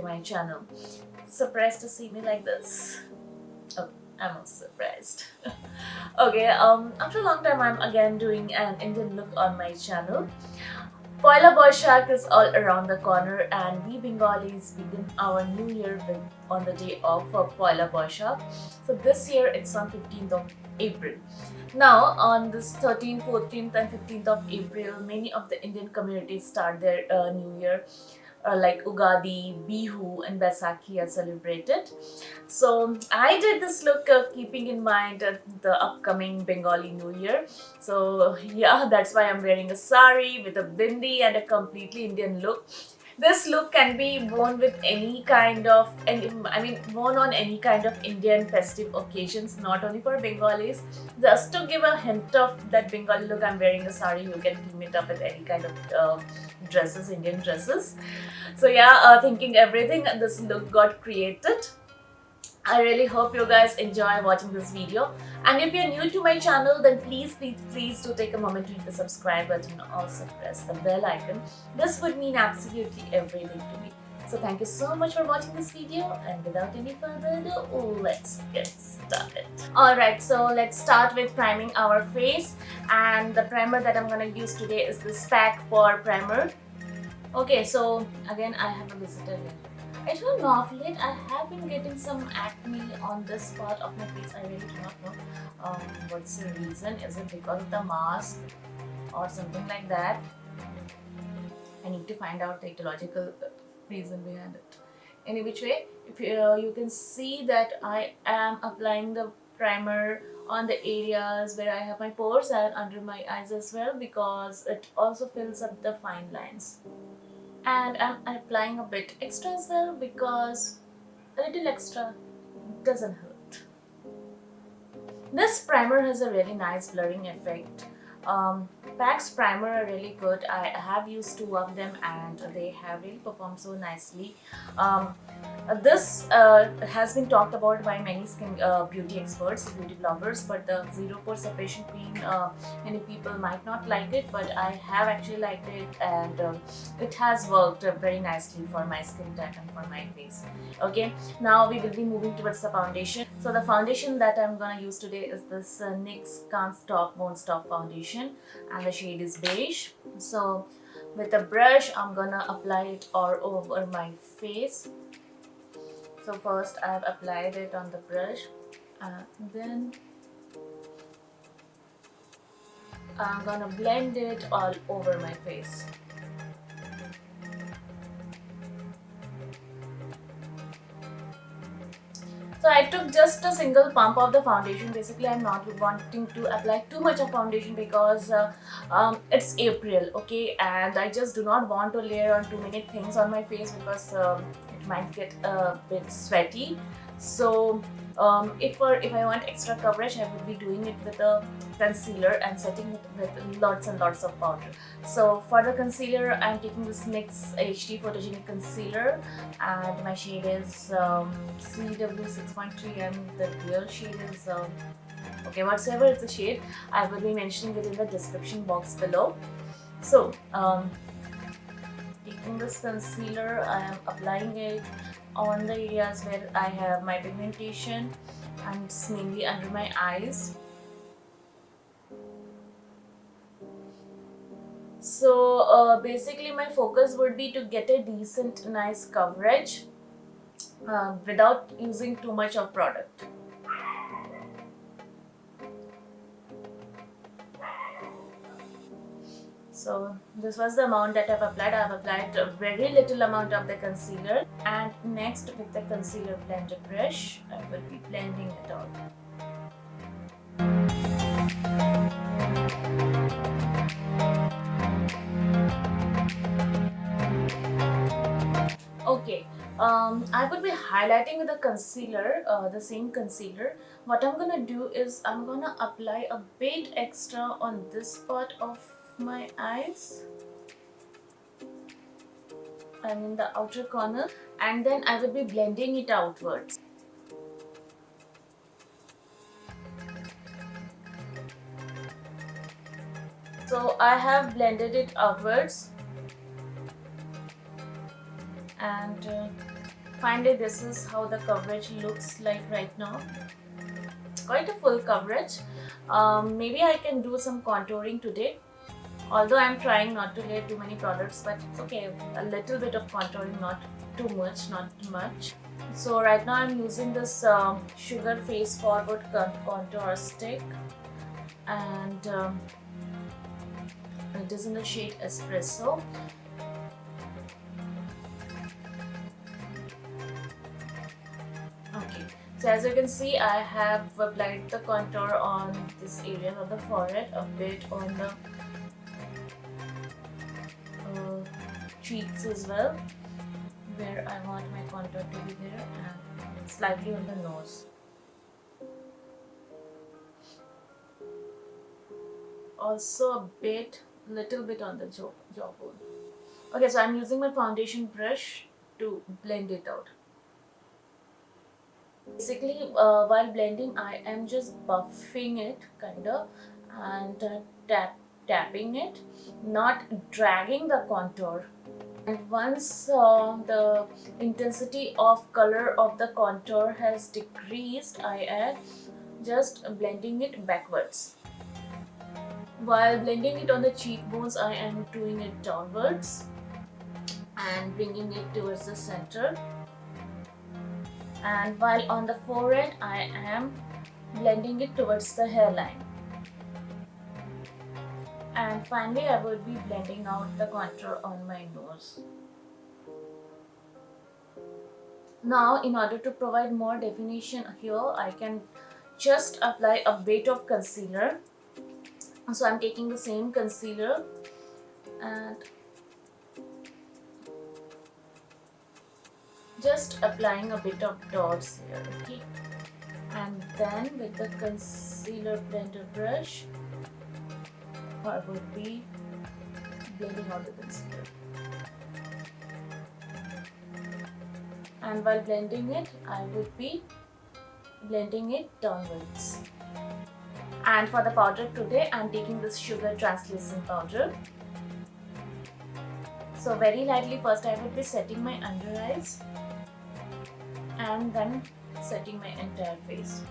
my channel. Surprised to see me like this? Oh, I'm also surprised. Okay, after a long time, I'm again doing an Indian look on my channel. Poila Boishakh is all around the corner, and we Bengalis begin our new year on the day of Poila Boishakh. So this year it's on 15th of April. Now, on this 13th, 14th, and 15th of April, many of the Indian communities start their new year, like Ugadi, Bihu, and Baisakhi are celebrated. So, I did this look keeping in mind the upcoming Bengali New Year. So, yeah, that's why I'm wearing a sari with a bindi and a completely Indian look. This look can be worn with any kind of, worn on any kind of Indian festive occasions, not only for Bengalis. Just to give a hint of that Bengali look, I'm wearing a sari. You can team it up with any kind of dresses, Indian dresses. So yeah, thinking everything, this look got created. I really hope you guys enjoy watching this video. And if you're new to my channel, then please do take a moment to hit the subscribe button. Also press the bell icon. This would mean absolutely everything to me. So thank you so much for watching this video, and without any further ado, let's get started. Alright, so let's start with priming our face, and the primer that I'm gonna use today is this Pack Pore Primer. Okay, so again I have a visitor here. I don't know, of late I have been getting some acne on this part of my face. I really do not know what's the reason. Is it because of the mask or something like that? I need to find out the etiological reason behind it. Any which way, if you can see that I am applying the primer on the areas where I have my pores and under my eyes as well, because it also fills up the fine lines. And I'm applying a bit extra as well, because a little extra doesn't hurt. This primer has a really nice blurring effect. Pack's primer are really good. I have used two of them and they have really performed so nicely. This has been talked about by many skin beauty experts, beauty bloggers, but the Zero Pore Separation Cream, many people might not like it, but I have actually liked it, and it has worked very nicely for my skin type and for my face. Okay, now we will be moving towards the foundation. So the foundation that I'm gonna use today is this NYX Can't Stop Won't Stop foundation, and the shade is beige. So with a brush, I'm gonna apply it all over my face. So first I've applied it on the brush, and then I'm gonna blend it all over my face. So I took just a single pump of the foundation. Basically, I'm not wanting to apply too much of foundation because it's April, okay, and I just do not want to layer on too many things on my face, because it might get a bit sweaty. So if I want extra coverage, I would be doing it with a concealer and setting it with lots and lots of powder. So for the concealer, I'm taking this NYX HD Photogenic Concealer, and my shade is CW6.3, and the real shade is okay, whatsoever it's a shade, I will be mentioning it in the description box below. So taking this concealer, I am applying it on the areas where I have my pigmentation, and it's mainly under my eyes. So basically my focus would be to get a decent nice coverage without using too much of product. So this was the amount that I've applied. I've applied a very little amount of the concealer, and next with the concealer blender brush, I will be blending it out. Okay, I would be highlighting with the concealer, the same concealer. What I'm gonna do is I'm gonna apply a bit extra on this part of my eyes, I'm in the outer corner, and then I will be blending it outwards. So I have blended it outwards, and Finally, this is how the coverage looks like right now. Quite a full coverage. Maybe I can do some contouring today. Although I'm trying not to lay too many products, but it's okay. A little bit of contouring, not too much, not too much. So right now I'm using this Sugar Face Forward Contour Stick, and it is in the shade Espresso. Okay, so as you can see, I have applied the contour on this area of the forehead, a bit on the cheeks as well, where I want my contour to be there, and slightly on the nose. Also a little bit on the jawbone. Okay, so I'm using my foundation brush to blend it out. Basically, while blending, I am just buffing it kinda, and tapping it, not dragging the contour. And once the intensity of color of the contour has decreased, I am just blending it backwards. While blending it on the cheekbones, I am doing it downwards and bringing it towards the center. And while on the forehead, I am blending it towards the hairline. And finally, I will be blending out the contour on my nose. Now, in order to provide more definition here, I can just apply a bit of concealer. So I'm taking the same concealer and just applying a bit of dots here, okay? And then with the concealer blender brush, I would be blending out the concealer. And while blending it, I would be blending it downwards. And for the powder today, I'm taking this Sugar Translucent powder. So very lightly, first I would be setting my under eyes and then setting my entire face.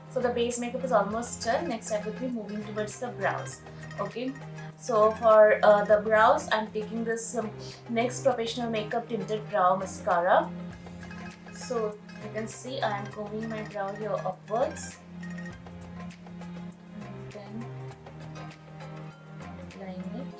So the base makeup is almost done. Next I would be moving towards the brows. Okay, so for the brows, I'm taking this NYX Professional Makeup Tinted Brow Mascara. So you can see I am combing my brow here upwards and then applying it.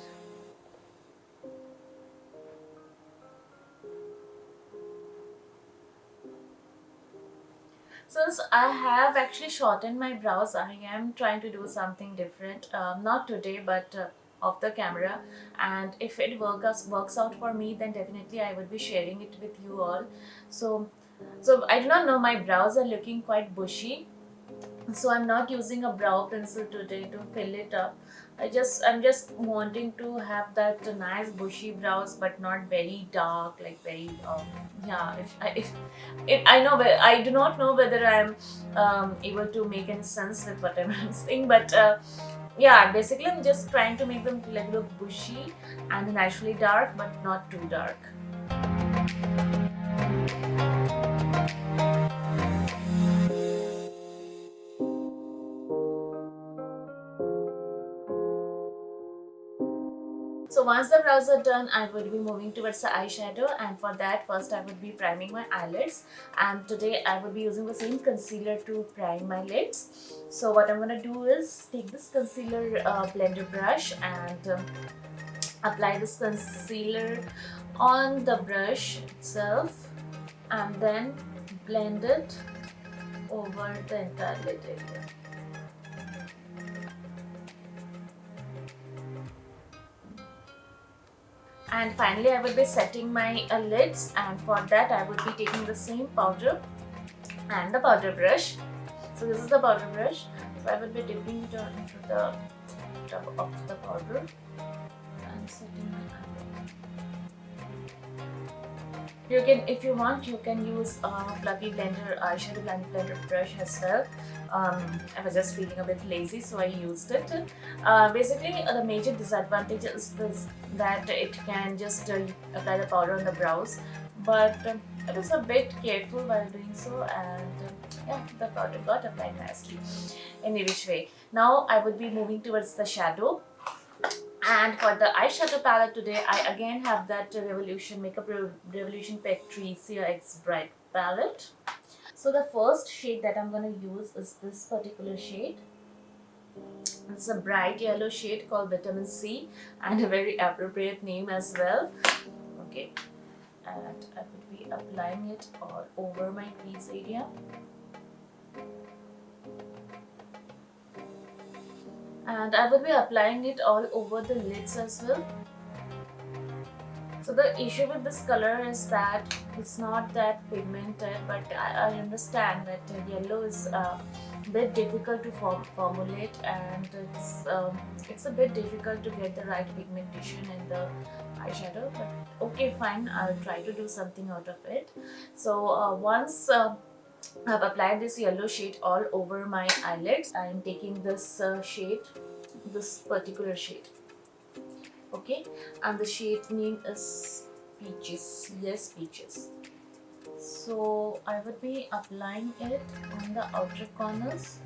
Since I have actually shortened my brows, I am trying to do something different. Not today, but off the camera. And if it works out for me, then definitely I would be sharing it with you all. So I do not know, my brows are looking quite bushy. So I'm not using a brow pencil today to fill it up. I'm just wanting to have that nice bushy brows, but not very dark, like very yeah. If I know, but I do not know whether I'm able to make any sense with what I'm saying, but yeah, basically I'm just trying to make them like look bushy and naturally dark, but not too dark. So once the brows are done, I would be moving towards the eyeshadow, and for that first I would be priming my eyelids, and today I would be using the same concealer to prime my lids. So what I'm going to do is take this concealer blender brush and apply this concealer on the brush itself and then blend it over the entire lid area. And finally I will be setting my lids, and for that I would be taking the same powder and the powder brush. So this is the powder brush. So I will be dipping it into the tub of the powder and setting my eyelid. You can, if you want, you can use fluffy blender, eyeshadow blender brush as well. I was just feeling a bit lazy, so I used it. Basically, the major disadvantage is this, that it can just apply the powder on the brows, but I was a bit careful while doing so, and yeah, the powder got applied nicely. Any which way. Now I would be moving towards the shadow. And for the eyeshadow palette today, I again have that Revolution Patricia X Bright palette. So the first shade that I'm going to use is this particular shade. It's a bright yellow shade called Vitamin C, and a very appropriate name as well. Okay, and I would be applying it all over my crease area. And I will be applying it all over the lids as well. So the issue with this color is that it's not that pigmented, but I understand that yellow is a bit difficult to formulate, and it's a bit difficult to get the right pigmentation in the eyeshadow. But okay, fine, I'll try to do something out of it. So once I've applied this yellow shade all over my eyelids, I am taking this shade, this particular shade. Okay, and the shade name is Peaches. Yes, Peaches. So I would be applying it on the outer corners.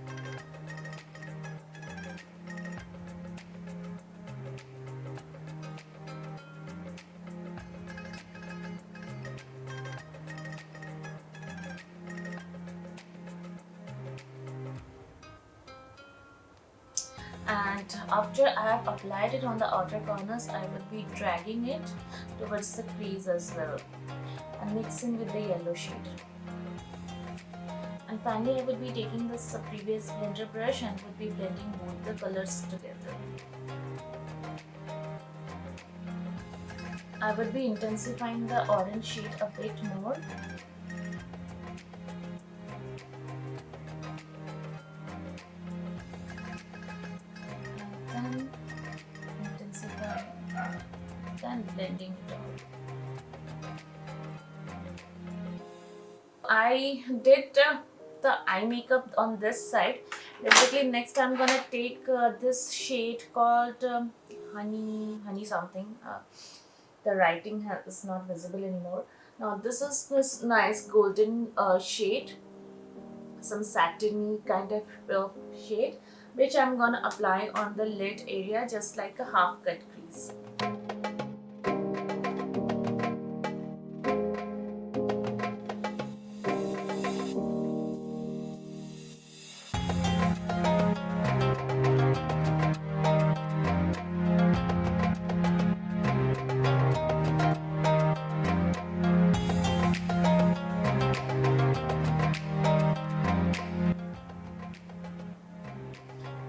And after I have applied it on the outer corners, I would be dragging it towards the crease as well and mixing with the yellow shade. And finally, I would be taking this previous blender brush and would be blending both the colors together. I would be intensifying the orange shade a bit more. And then intensify, then blending it out. I did the eye makeup on this side. Basically, next I'm gonna take this shade called honey something. The writing is not visible anymore. Now this is this nice golden shade, some satiny kind of shade, which I'm gonna apply on the lid area just like a half cut crease.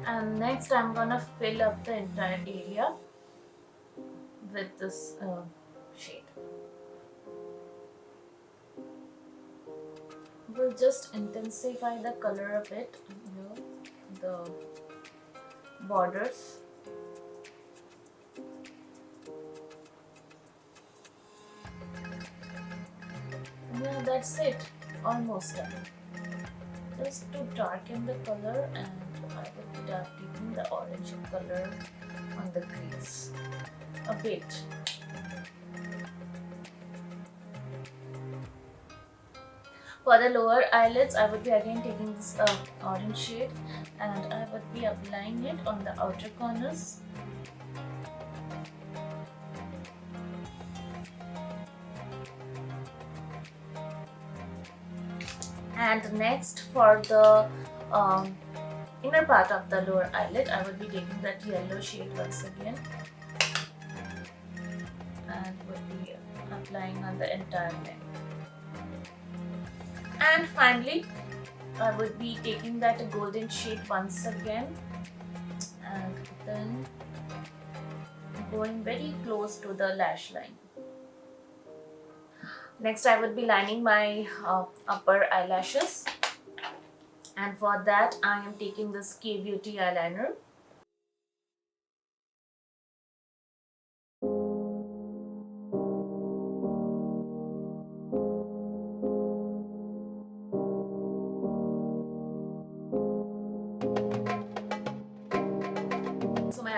And next I'm gonna fill up the entire area with this shade. We'll just intensify the color a bit here, the borders. Yeah, that's it, almost done. Just to darken the color, and I will be deepening the orange color on the crease a bit. For the lower eyelids, I would be again taking this orange shade, and I would be applying it on the outer corners. And next, for the inner part of the lower eyelid, I would be taking that yellow shade once again and would be applying on the entire length. And finally, I would be taking that golden shade once again and then going very close to the lash line. Next, I would be lining my upper eyelashes, and for that I am taking this K Beauty eyeliner.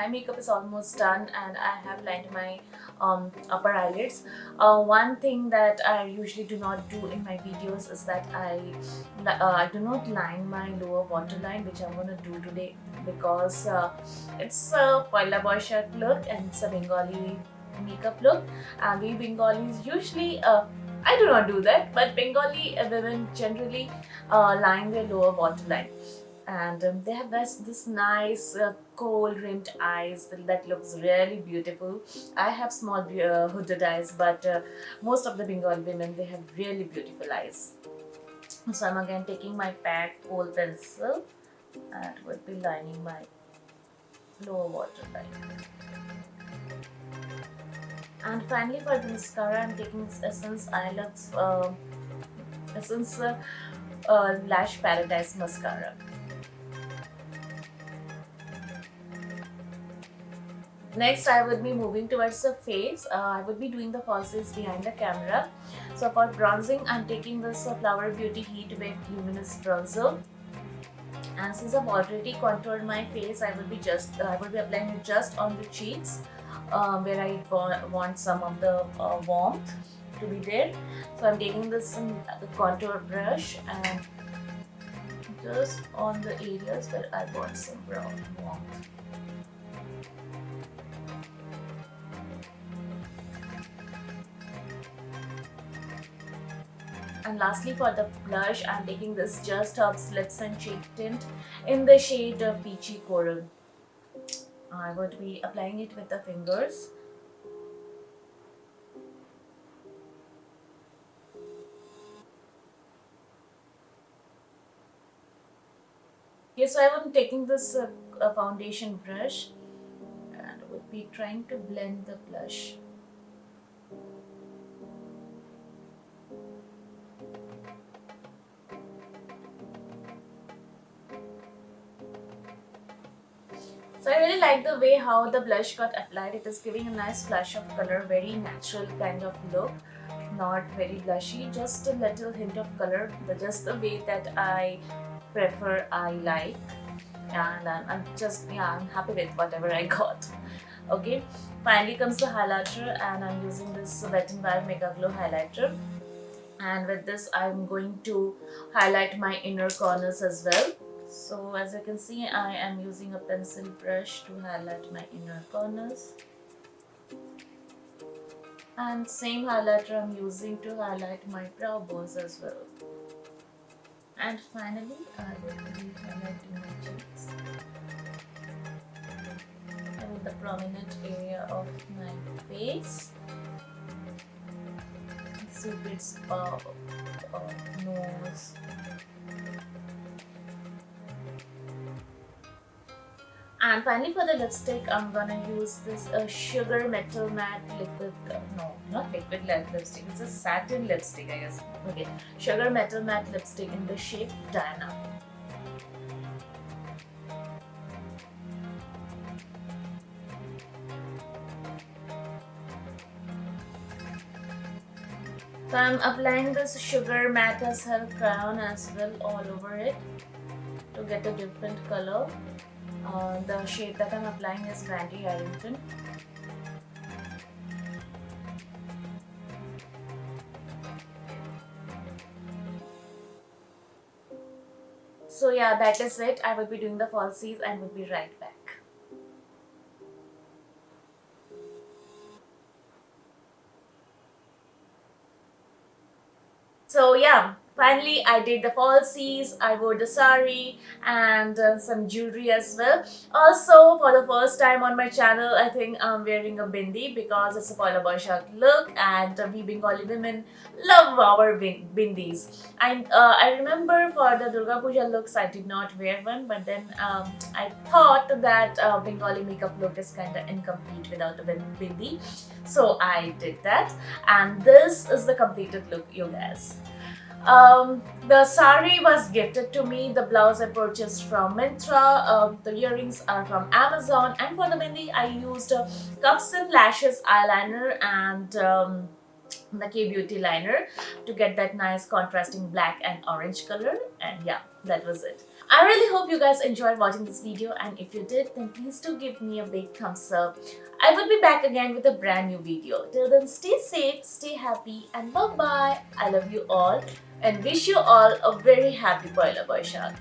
eye makeup is almost done and I have lined my upper eyelids. One thing that I usually do not do in my videos is that I do not line my lower waterline, which I'm gonna do today because it's a Poila Boishak look and it's a Bengali makeup look. And we Bengalis usually, I do not do that, but Bengali women generally line their lower waterline. And they have this nice coal rimmed eyes that looks really beautiful. I have small hooded eyes, but most of the Bengali women, they have really beautiful eyes. So I'm again taking my PAC kohl pencil and would be lining my lower waterline. And finally for the mascara, I'm taking this Essence Essence Lash Paradise Mascara. Next, I would be moving towards the face. I would be doing the falsies behind the camera. So for bronzing, I'm taking this Flower Beauty Heat Wave Luminous Bronzer. And since I've already contoured my face, I will be applying it just on the cheeks, where I want some of the warmth to be there. So I'm taking this the contour brush and just on the areas where I want some brown warmth. And lastly for the blush, I'm taking this Just Herbs Lips and Cheek Tint in the shade Peachy Coral. I would be applying it with the fingers. Okay, so I am taking this foundation brush and would be trying to blend the blush. So I really like the way how the blush got applied. It is giving a nice flash of color, very natural kind of look, not very blushy, just a little hint of color, but just the way that I prefer, I like, and I'm happy with whatever I got. Okay, finally comes the highlighter, and I'm using this Wet n Wild Mega Glow highlighter, and with this I'm going to highlight my inner corners as well. So as you can see, I am using a pencil brush to highlight my inner corners, and same highlighter I'm using to highlight my brow bones as well. And finally, I will be highlighting my cheeks and the prominent area of my face, Cupid's bow, nose. And finally for the lipstick, I'm gonna use this Sugar Metal Matte Liquid, no, not liquid lipstick, it's a satin lipstick I guess. Okay, Sugar Metal Matte Lipstick in the shape Diana. So I'm applying this Sugar Matte as her crown as well all over it to get a different color. The shade that I'm applying is Brandy Arrington. So yeah, that is it. I will be doing the falsies and will be right back. So yeah, finally I did the falsies, I wore the sari and some jewelry as well. Also for the first time on my channel, I think I'm wearing a bindi because it's a Poila Boishak look, and we Bengali women love our bindis. I remember for the Durga Puja looks I did not wear one, but then I thought that Bengali makeup look is kind of incomplete without a bindi. So I did that, and this is the completed look, you guys. The sari was gifted to me, the blouse I purchased from Myntra, the earrings are from Amazon, and for the bindi I used Cups and Lashes eyeliner and the K-Beauty liner to get that nice contrasting black and orange color, and yeah, that was it. I really hope you guys enjoyed watching this video, and if you did, then please do give me a big thumbs up. I will be back again with a brand new video. Till then, stay safe, stay happy, and bye bye. I love you all and wish you all a very happy Poila Boishakh.